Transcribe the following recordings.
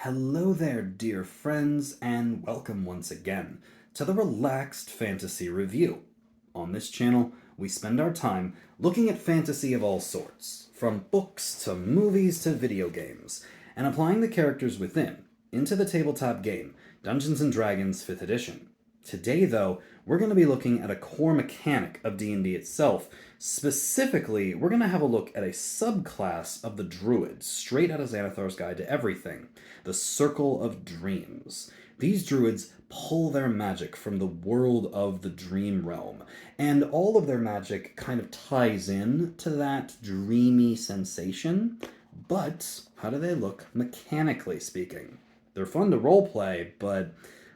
Hello there, dear friends, and welcome once again to the Relaxed Fantasy Review. On this channel, we spend our time looking at fantasy of all sorts, from books to movies to video games, and applying the characters within into the tabletop game, Dungeons & Dragons 5th edition. Today, though, we're going to be looking at a core mechanic of D&D itself. Specifically, we're going to have a look at a subclass of the Druid, straight out of Xanathar's Guide to Everything, the Circle of Dreams. These Druids pull their magic from the world of the dream realm, and all of their magic kind of ties in to that dreamy sensation. But how do they look mechanically speaking? They're fun to roleplay, but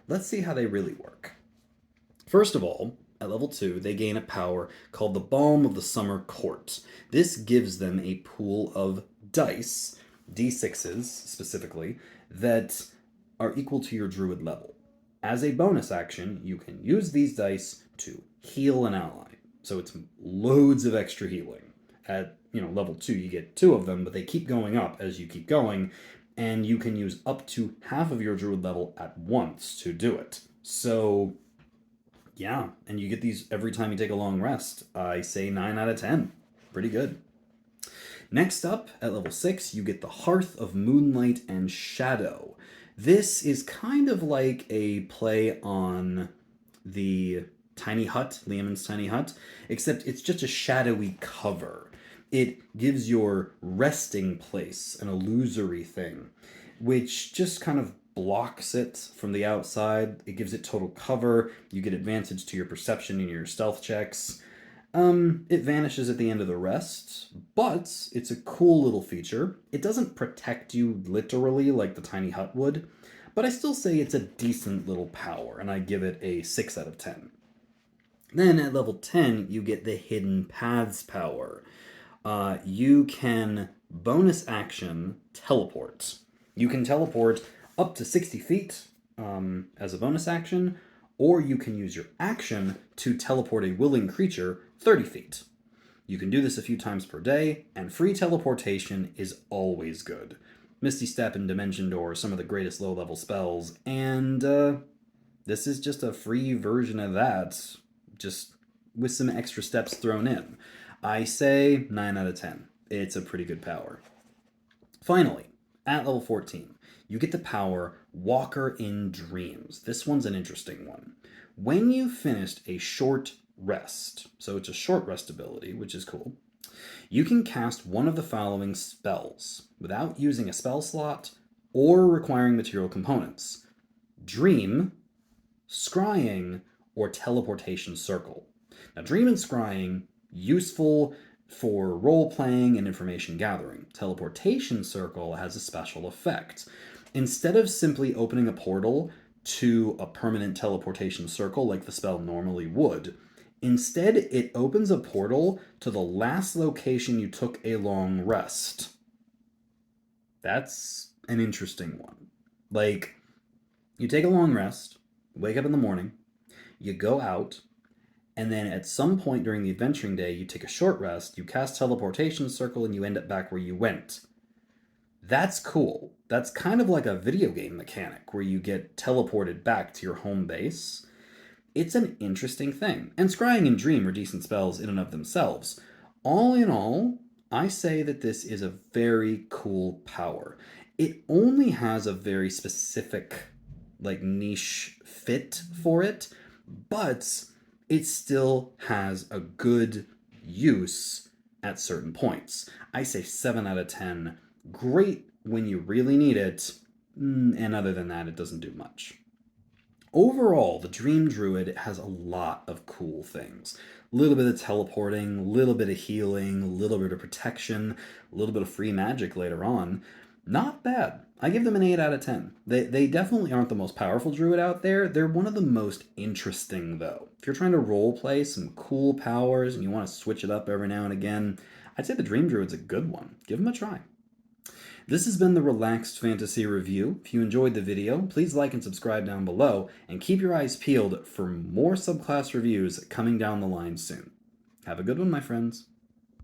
let's see how they really work. First of all, at level 2, they gain a power called the Balm of the Summer Court. This gives them a pool of dice, d6s specifically, that are equal to your druid level. As a bonus action, you can use these dice to heal an ally. So it's loads of extra healing. At level 2, you get 2 of them, but they keep going up as you keep going, and you can use up to half of your druid level at once to do it. So yeah, and you get these every time you take a long rest. I say 9 out of 10. Pretty good. Next up, at level 6, you get the Hearth of Moonlight and Shadow. This is kind of like a play on the tiny hut, Liamon's tiny hut, except it's just a shadowy cover. It gives your resting place an illusory thing, which just kind of blocks it from the outside. It gives it total cover. You get advantage to your perception and your stealth checks. It vanishes at the end of the rest, but it's a cool little feature. It doesn't protect you literally like the tiny hut would, but I still say it's a decent little power, and I give it a 6 out of 10. Then at level 10, you get the Hidden Paths power. You can bonus action teleport. You can teleport up to 60 feet as a bonus action, or you can use your action to teleport a willing creature 30 feet. You can do this a few times per day, and free teleportation is always good. Misty Step and Dimension Door are some of the greatest low-level spells, and this is just a free version of that, just with some extra steps thrown in. I say 9 out of 10. It's a pretty good power. Finally, at level 14, you get the power Walker in Dreams. This one's an interesting one. When you've finished a short rest, so it's a short rest ability, which is cool, you can cast one of the following spells without using a spell slot or requiring material components: Dream, Scrying, or Teleportation Circle. Now, Dream and Scrying, useful for role-playing and information gathering. Teleportation Circle has a special effect. Instead of simply opening a portal to a permanent teleportation circle like the spell normally would, instead it opens a portal to the last location you took a long rest. That's an interesting one. Like, you take a long rest, wake up in the morning, you go out, and then at some point during the adventuring day, you take a short rest, you cast Teleportation Circle, and you end up back where you went. That's cool. That's kind of like a video game mechanic where you get teleported back to your home base. It's an interesting thing. And Scrying and Dream are decent spells in and of themselves. All in all, I say that this is a very cool power. It only has a very specific, niche fit for it, but it still has a good use at certain points. I say 7 out of 10. Great when you really need it, and other than that, it doesn't do much. Overall, the Dream Druid has a lot of cool things. A little bit of teleporting, a little bit of healing, a little bit of protection, a little bit of free magic later on. Not bad. I give them an 8 out of 10. They definitely aren't the most powerful druid out there. They're one of the most interesting, though. If you're trying to roleplay some cool powers and you want to switch it up every now and again, I'd say the Dream Druid's a good one. Give them a try. This has been the Relaxed Fantasy Review. If you enjoyed the video, please like and subscribe down below, and keep your eyes peeled for more subclass reviews coming down the line soon. Have a good one, my friends.